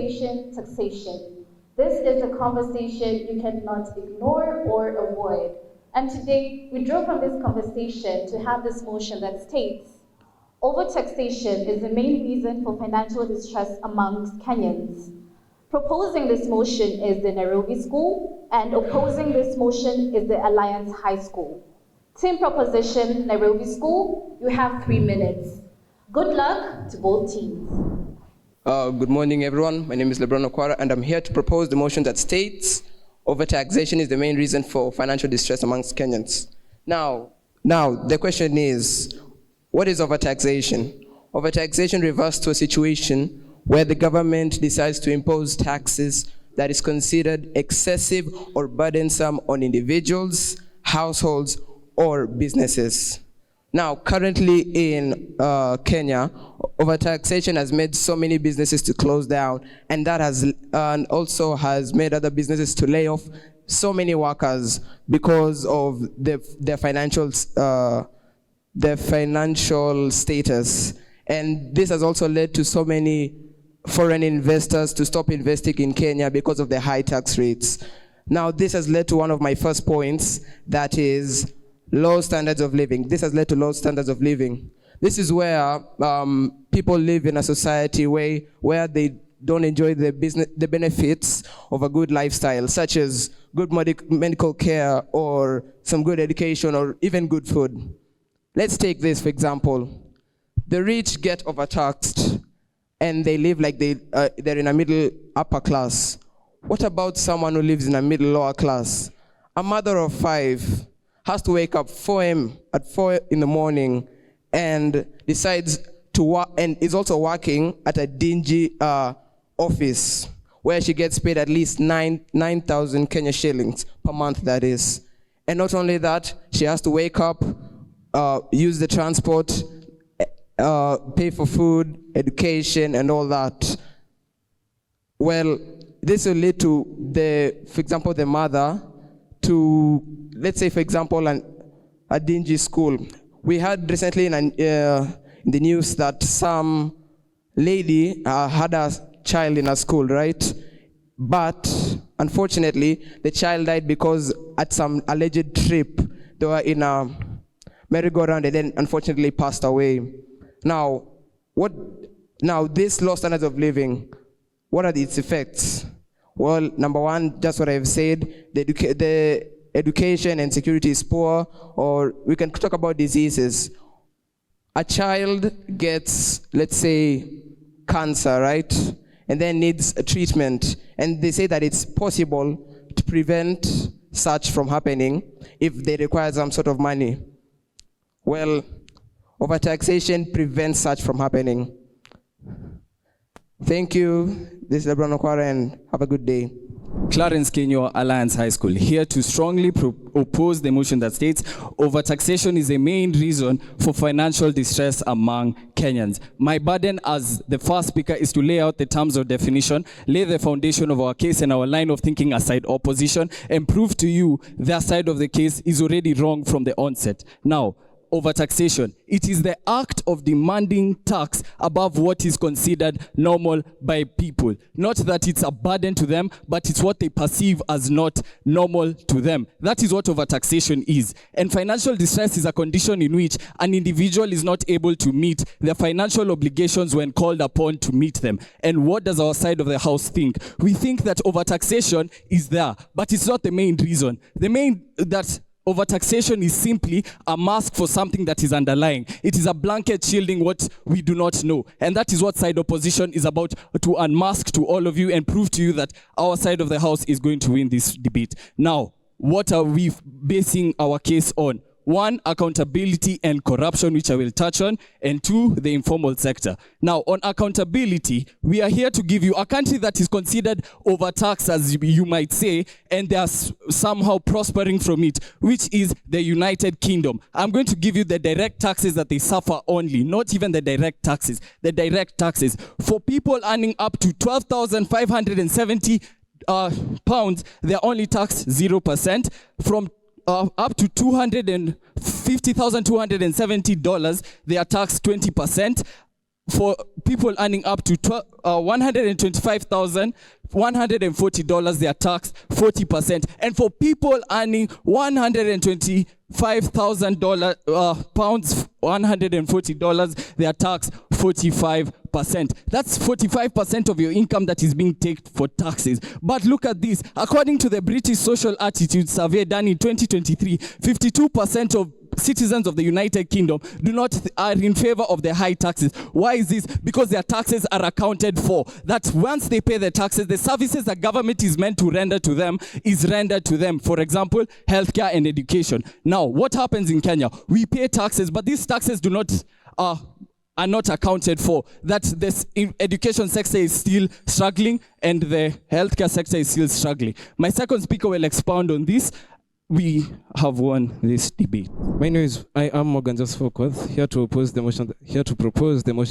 inflation, taxation. This is a conversation you cannot ignore or avoid. And today, we draw from this conversation to have this motion that states, overtaxation is the main reason for financial distress amongst Kenyans. Proposing this motion is the Nairobi School, and opposing this motion is the Alliance High School. Team proposition, Nairobi School, you have 3 minutes. Good luck to both teams. Good morning, everyone. My name is Lebron Okwara, and I'm here to propose the motion that states overtaxation is the main reason for financial distress amongst Kenyans. Now, the question is, what is overtaxation? Overtaxation refers to a situation where the government decides to impose taxes that is considered excessive or burdensome on individuals, households, or businesses. Now, currently in Kenya, overtaxation has made so many businesses to close down, and that has also has made other businesses to lay off so many workers because of their financial status. And this has also led to so many foreign investors to stop investing in Kenya because of the high tax rates. Now, this has led to one of my first points, that is low standards of living. This has led to low standards of living. This is where people live in a society where they don't enjoy the benefits of a good lifestyle, such as good medical care or some good education or even good food. Let's take this, for example. The rich get overtaxed and they live like they're in a middle upper class. What about someone who lives in a middle lower class? A mother of 5 has to wake up at 4 in the morning and decides to work, and is also working at a dingy office where she gets paid at least 9,000 Kenya shillings per month, that is. And not only that, she has to wake up, use the transport, pay for food, education, and all that. Well, this will lead to, for example, the mother to, let's say, for example, a dingy school. We heard recently in the news that some lady had a child in a school, right? But unfortunately, the child died because at some alleged trip, they were in a merry-go-round and then unfortunately passed away. Now, this low standards of living, what are its effects? Well, number one, just what I've said, the education and security is poor, or we can talk about diseases. A child gets, let's say, cancer, right? And then needs a treatment. And they say that it's possible to prevent such from happening if they require some sort of money. Well, overtaxation prevents such from happening. Thank you. This is Lebron Okwara, and have a good day. Clarence Kenyo, Alliance High School, here to strongly oppose the motion that states overtaxation is the main reason for financial distress among Kenyans. My burden as the first speaker is to lay out the terms of definition, lay the foundation of our case and our line of thinking aside opposition, and prove to you their side of the case is already wrong from the onset. Now, overtaxation. It is the act of demanding tax above what is considered normal by people. Not that it's a burden to them, but it's what they perceive as not normal to them. That is what overtaxation is. And financial distress is a condition in which an individual is not able to meet their financial obligations when called upon to meet them. And what does our side of the house think? We think that overtaxation is there, but it's not the main reason. Overtaxation is simply a mask for something that is underlying. It is a blanket shielding what we do not know. And that is what side opposition is about, to unmask to all of you and prove to you that our side of the house is going to win this debate. Now, what are we basing our case on? 1, accountability and corruption, which I will touch on, and 2, the informal sector. Now, on accountability, we are here to give you a country that is considered overtaxed, as you might say, and they are somehow prospering from it, which is the United Kingdom. I'm going to give you the direct taxes that they suffer only, not even the direct taxes. The direct taxes. For people earning up to 12,570 pounds, they are only taxed 0%. From up to $250,270, they are taxed 20%. for people earning up to $125,140, they are taxed 40%. And for people earning $125,000 pounds, $140, they are taxed 45%. That's 45% of your income that is being taken for taxes. But look at this. According to the British Social Attitude Survey done in 2023, 52% of citizens of the United Kingdom are in favor of the high taxes. Why is this? Because their taxes are accounted for. That once they pay the taxes, the services that government is meant to render to them is rendered to them. For example, healthcare and education. Now, what happens in Kenya? We pay taxes, but these taxes are not accounted for. That this education sector is still struggling and the healthcare sector is still struggling. My second speaker will expound on this. We have won this debate. My name is, I am Morgan Joseph Okoth, here to propose the motion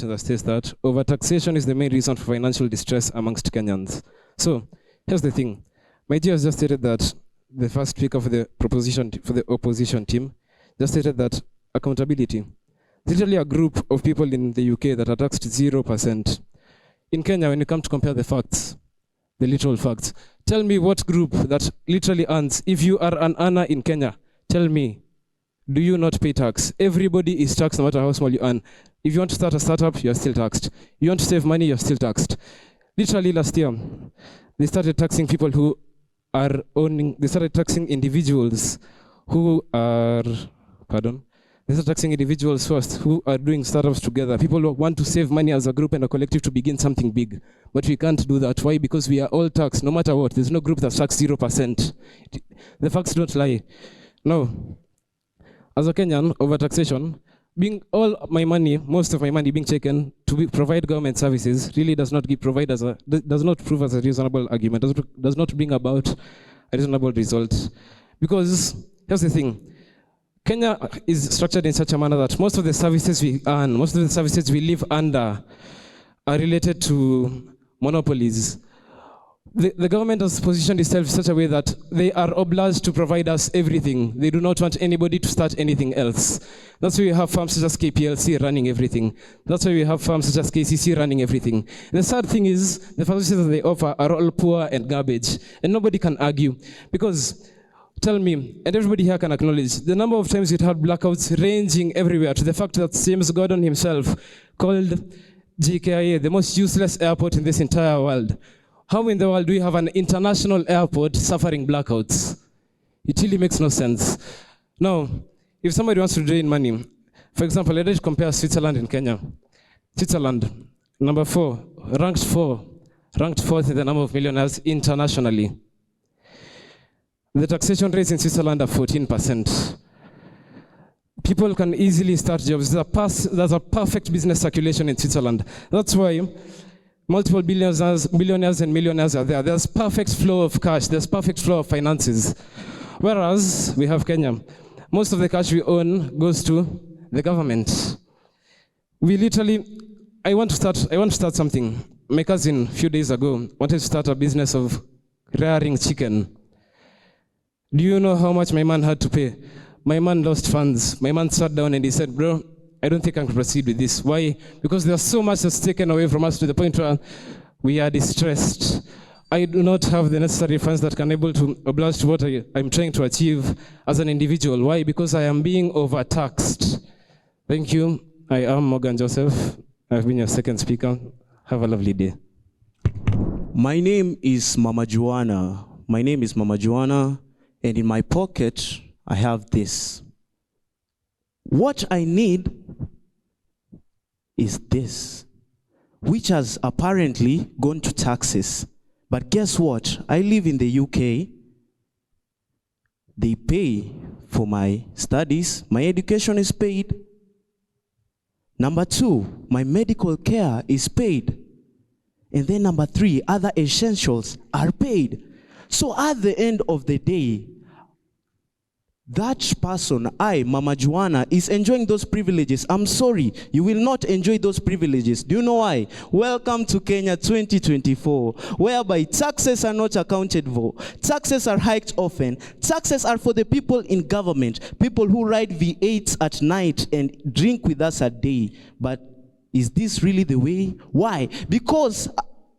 that states that overtaxation is the main reason for financial distress amongst Kenyans. So, here's the thing. My dear has just stated that the first speaker for the opposition team just stated that accountability. There's literally a group of people in the UK that are taxed 0%. In Kenya, when you come to compare the facts, the literal facts, tell me what group that literally earns. If you are an earner in Kenya, tell me, do you not pay tax? Everybody is taxed no matter how small you earn. If you want to start a startup, you're still taxed. You want to save money, you're still taxed. Literally last year, they started taxing people who are they started taxing individuals who are, they started taxing individuals first who are doing startups together. People who want to save money as a group and a collective to begin something big. But we can't do that. Why? Because we are all taxed, no matter what. There's no group that's taxed 0%. The facts don't lie. No. As a Kenyan, overtaxation, most of my money being taken to provide government services really does not prove as a reasonable argument, does not bring about a reasonable result. Because here's the thing. Kenya is structured in such a manner that most of the services we earn, most of the services we live under are related to monopolies. The government has positioned itself in such a way that they are obliged to provide us everything. They do not want anybody to start anything else. That's why we have firms such as KPLC running everything. That's why we have firms such as KCC running everything. The sad thing is, the services that they offer are all poor and garbage, and nobody can argue. Because tell me, and everybody here can acknowledge, the number of times we've had blackouts ranging everywhere to the fact that James Gordon himself called JKIA the most useless airport in this entire world. How in the world do we have an international airport suffering blackouts? It really makes no sense. Now, if somebody wants to drain money, for example, let's compare Switzerland and Kenya. Switzerland, number 4, ranked 4th in the number of millionaires internationally. The taxation rates in Switzerland are 14%. People can easily start jobs. There's a perfect business circulation in Switzerland. That's why multiple billionaires and millionaires are there. There's perfect flow of cash. There's perfect flow of finances. Whereas we have Kenya. Most of the cash we own goes to the government. I want to start something. My cousin, a few days ago, wanted to start a business of rearing chicken. Do you know how much my man had to pay? My man lost funds. My man sat down and he said, bro, I don't think I can proceed with this. Why? Because there's so much that's taken away from us to the point where we are distressed. I do not have the necessary funds that can able to oblige to what I'm trying to achieve as an individual. Why? Because I am being overtaxed. Thank you. I am Morgan Joseph. I've been your second speaker. Have a lovely day. My name is Mama Joanna. And in my pocket, I have this. What I need is this, which has apparently gone to taxes. But guess what? I live in the UK. They pay for my studies. My education is paid. Number 2, my medical care is paid. And then number 3, other essentials are paid. So at the end of the day, that person, Mama Joanna, is enjoying those privileges. I'm sorry, you will not enjoy those privileges. Do you know why? Welcome to Kenya 2024, whereby taxes are not accounted for. Taxes are hiked often. Taxes are for the people in government, people who ride V8s at night and drink with us at day. But Is this really the way? Why? Because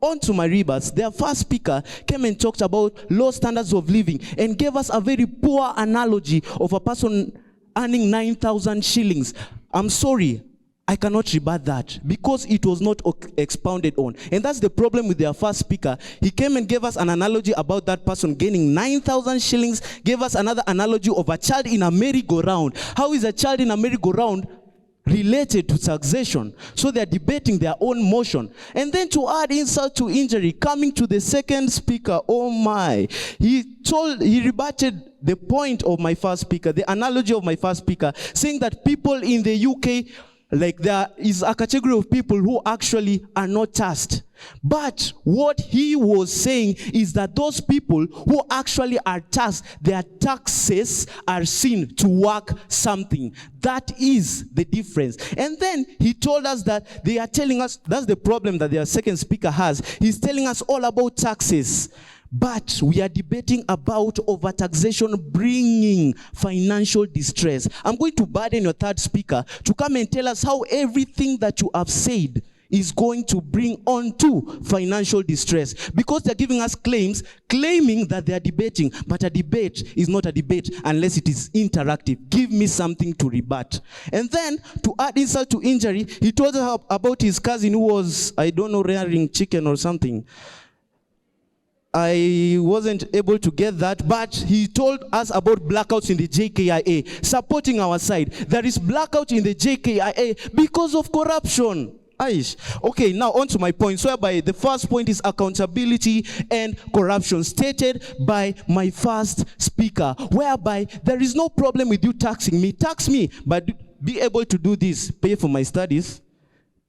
on to my rebuts, their first speaker came and talked about low standards of living and gave us a very poor analogy of a person earning 9,000 shillings. I'm sorry, I cannot rebut that because it was not expounded on. And that's the problem with their first speaker. He came and gave us an analogy about that person gaining 9,000 shillings, gave us another analogy of a child in a merry-go-round. How is a child in a merry-go-round related to taxation? So they're debating their own motion. And then to add insult to injury, coming to the second speaker, oh my, he rebutted the point of my first speaker, the analogy of my first speaker, saying that people in the UK, like there is a category of people who actually are not taxed. But what he was saying is that those people who actually are taxed, their taxes are seen to work something. That is the difference. And then he told us that they are telling us, that's the problem that their second speaker has. He's telling us all about taxes. But we are debating about overtaxation bringing financial distress. I'm going to burden your third speaker to come and tell us how everything that you have said is going to bring on to financial distress. Because they're giving us claims, claiming that they are debating, but a debate is not a debate unless it is interactive. Give me something to rebut. And then, to add insult to injury, he told us about his cousin who was, I don't know, rearing chicken or something. I wasn't able to get that, but he told us about blackouts in the JKIA, supporting our side. There is blackout in the JKIA because of corruption. Aish. Okay, now on to my points, whereby the first point is accountability and corruption, stated by my first speaker, whereby there is no problem with you taxing me. Tax me, but be able to do this, pay for my studies,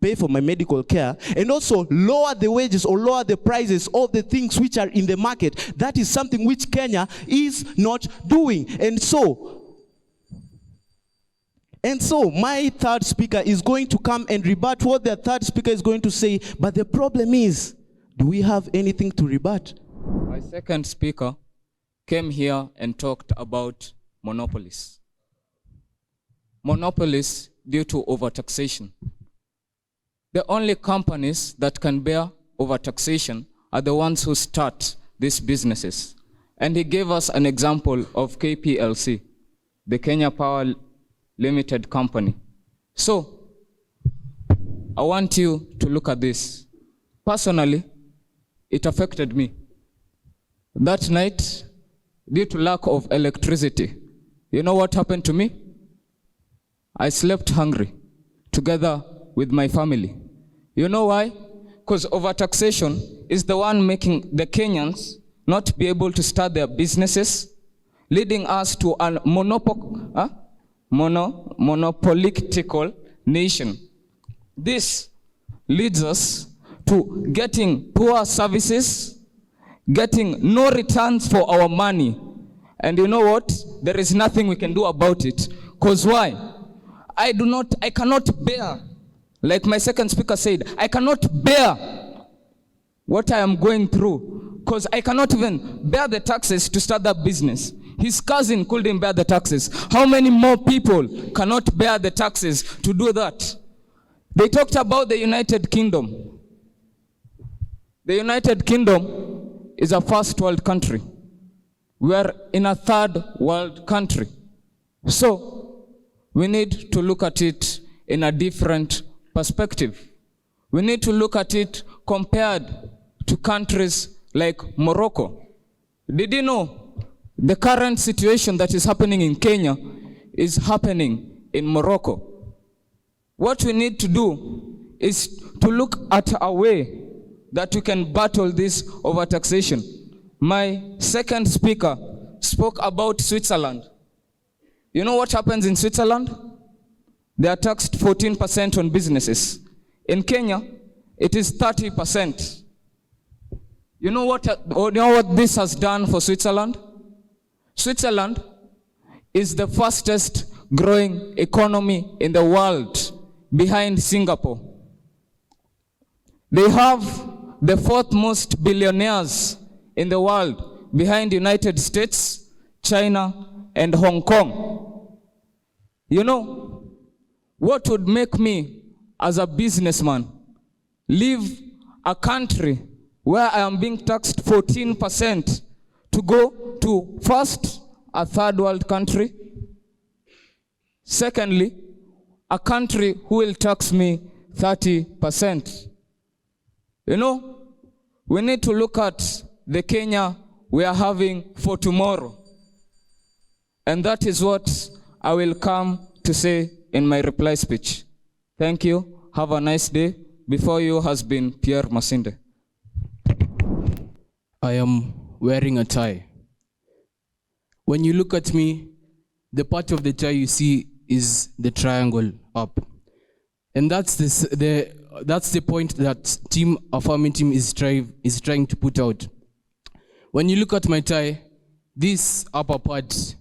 pay for my medical care, and also lower the wages or lower the prices of the things which are in the market. That is something which Kenya is not doing. And so my third speaker is going to come and rebut what their third speaker is going to say. But the problem is, do we have anything to rebut? My second speaker came here and talked about monopolies. Monopolies due to overtaxation. The only companies that can bear overtaxation are the ones who start these businesses. And he gave us an example of KPLC, the Kenya Power Limited Company. So, I want you to look at this. Personally, it affected me. That night, due to lack of electricity, you know what happened to me? I slept hungry, together with my family. You know why? Because overtaxation is the one making the Kenyans not be able to start their businesses, leading us to a monopolitical nation. This leads us to getting poor services, getting no returns for our money. And you know what? There is nothing we can do about it. Because why? I cannot bear, like my second speaker said, I cannot bear what I am going through. Because I cannot even bear the taxes to start that business. His cousin couldn't bear the taxes. How many more people cannot bear the taxes to do that? They talked about the United Kingdom. The United Kingdom is a first world country. We are in a third world country. So, we need to look at it in a different perspective. We need to look at it compared to countries like Morocco. Did you know the current situation that is happening in Kenya is happening in Morocco? What we need to do is to look at a way that we can battle this overtaxation. My second speaker spoke about Switzerland. You know what happens in Switzerland? They are taxed 14% on businesses. In Kenya, it is 30%. You know what this has done for Switzerland? Switzerland is the fastest growing economy in the world, behind Singapore. They have the fourth most billionaires in the world, behind United States, China, and Hong Kong. You know, what would make me as a businessman, leave a country where I am being taxed 14% to go to first, a third world country? Secondly, a country who will tax me 30%. You know, we need to look at the Kenya we are having for tomorrow. And that is what I will come to say in my reply speech. Thank you. Have a nice day. Before you has been Pierre Masinde. I am wearing a tie. When you look at me, the part of the tie you see is the triangle up. And that's the point that Team Affirming Team is trying to put out. When you look at my tie, this upper part,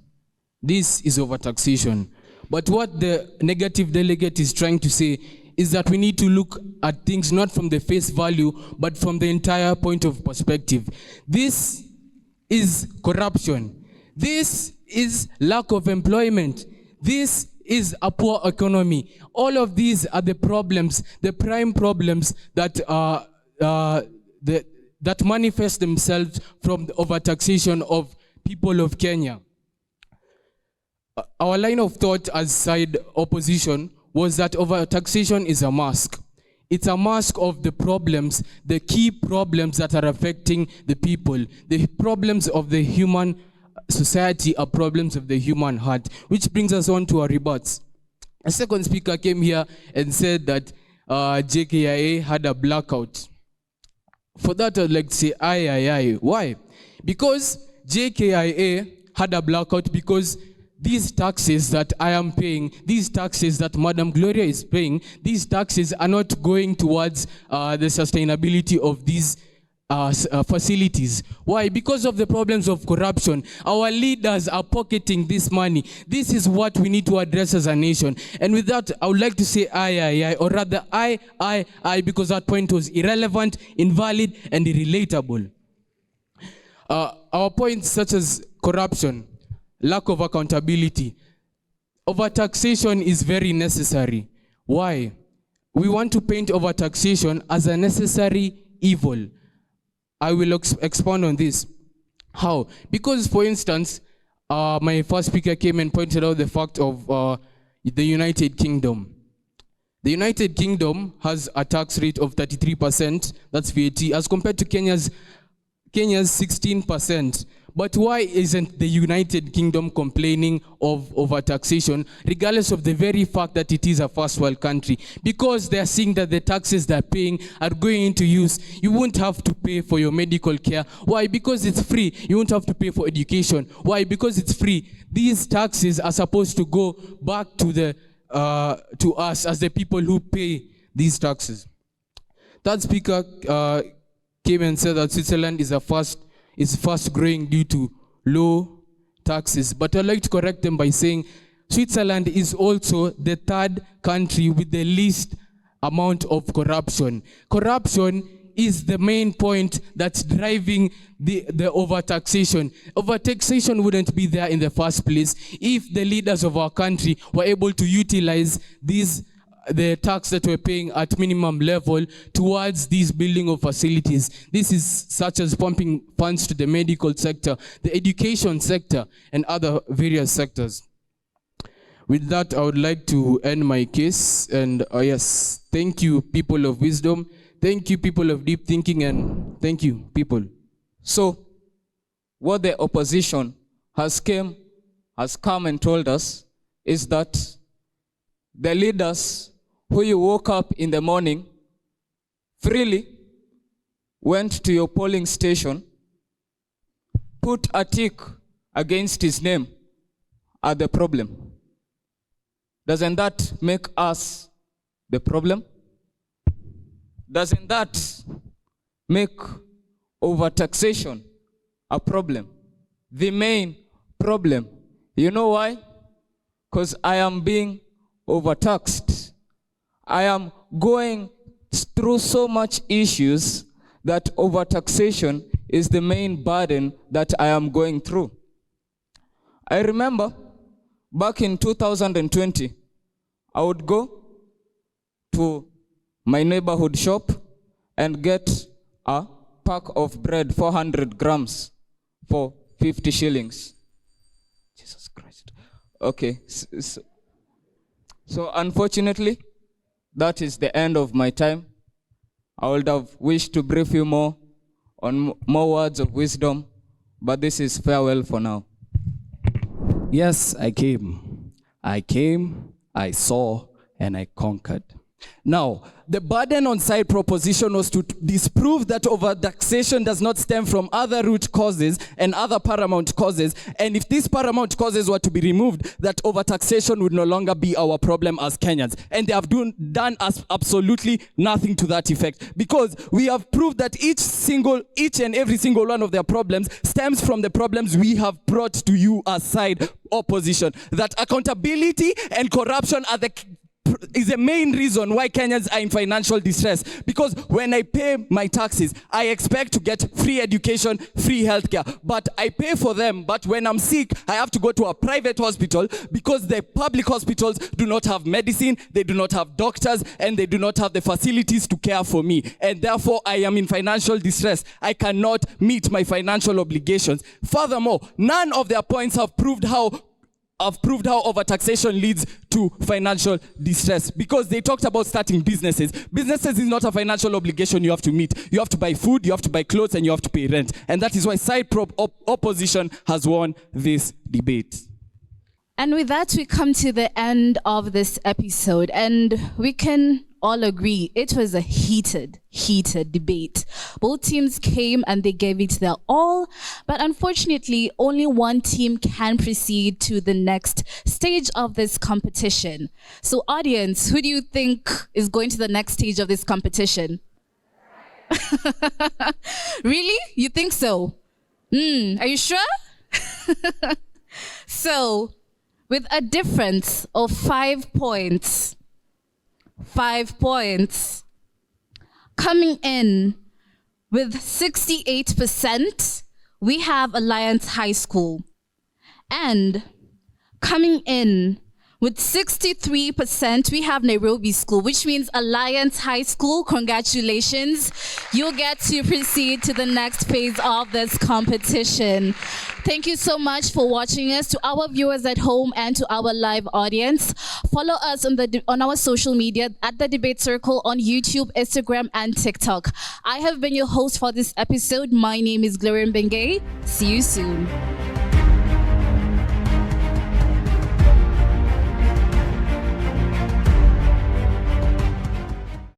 this is overtaxation. But what the negative delegate is trying to say is that we need to look at things not from the face value, but from the entire point of perspective. This is corruption. This is lack of employment. This is a poor economy. All of these are the problems, the prime problems that that manifest themselves from the overtaxation of people of Kenya. Our line of thought as side opposition was that overtaxation is a mask. It's a mask of the problems, the key problems that are affecting the people. The problems of the human society are problems of the human heart, which brings us on to our rebuts. A second speaker came here and said that JKIA had a blackout. For that, I'd like to say, aye. Why? Because JKIA had a blackout because these taxes that I am paying, these taxes that Madam Gloria is paying, these taxes are not going towards the sustainability of these facilities. Why? Because of the problems of corruption. Our leaders are pocketing this money. This is what we need to address as a nation. And with that, I would like to say aye, or rather aye, because that point was irrelevant, invalid, and irrelatable. Our points such as corruption, lack of accountability, overtaxation is very necessary. Why? We want to paint overtaxation as a necessary evil. I will expound on this. How? Because, for instance, my first speaker came and pointed out the fact of the United Kingdom. The United Kingdom has a tax rate of 33%, that's VAT, as compared to Kenya's 16%. But why isn't the United Kingdom complaining of overtaxation, regardless of the very fact that it is a first world country? Because they're seeing that the taxes they're paying are going into use. You won't have to pay for your medical care. Why? Because it's free. You won't have to pay for education. Why? Because it's free. These taxes are supposed to go back to us as the people who pay these taxes. That speaker came and said that Switzerland is fast growing due to low taxes. But I'd like to correct them by saying Switzerland is also the third country with the least amount of corruption. Corruption is the main point that's driving the overtaxation. Overtaxation wouldn't be there in the first place if the leaders of our country were able to utilize the tax that we're paying at minimum level towards these building of facilities. This is such as pumping funds to the medical sector, the education sector, and other various sectors. With that, I would like to end my case. And yes, thank you, people of wisdom. Thank you, people of deep thinking, and thank you, people. So, what the opposition has come and told us is that the leaders who you woke up in the morning freely went to your polling station, put a tick against his name, are the problem. Doesn't that make us the problem? Doesn't that make overtaxation a problem? The main problem. You know why? Because I am being overtaxed. I am going through so much issues that overtaxation is the main burden that I am going through. I remember back in 2020, I would go to my neighborhood shop and get a pack of bread, 400 grams, for 50 shillings. Jesus Christ. Okay. So unfortunately, that is the end of my time. I would have wished to brief you more on more words of wisdom, but this is farewell for now. Yes, I came. I saw, and I conquered. Now, the burden on side proposition was to disprove that overtaxation does not stem from other root causes and other paramount causes. And if these paramount causes were to be removed, that overtaxation would no longer be our problem as Kenyans. And they have done absolutely nothing to that effect. Because we have proved that each and every single one of their problems stems from the problems we have brought to you as side opposition. That accountability and corruption is the main reason why Kenyans are in financial distress. Because when I pay my taxes, I expect to get free education, free healthcare. But I pay for them, but when I'm sick, I have to go to a private hospital because the public hospitals do not have medicine, they do not have doctors, and they do not have the facilities to care for me. And therefore, I am in financial distress. I cannot meet my financial obligations. Furthermore, none of their points have proved how overtaxation leads to financial distress, because they talked about starting businesses. Businesses is not a financial obligation you have to meet. You have to buy food, you have to buy clothes, and you have to pay rent. And that is why opposition has won this debate. And with that, we come to the end of this episode, and we can all agree it was a heated debate. Both teams came and they gave it their all, but unfortunately, only one team can proceed to the next stage of this competition. So audience, who do you think is going to the next stage of this competition? Really? You think so? Are you sure? So, with a difference of 5 points, coming in with 68%, we have Alliance High School. And coming in with 63%, we have Nairobi School, which means Alliance High School, congratulations. You'll get to proceed to the next phase of this competition. Thank you so much for watching us. To our viewers at home and to our live audience, follow us on our social media at The Debate Circle on YouTube, Instagram, and TikTok. I have been your host for this episode. My name is Gloria Bengay. See you soon.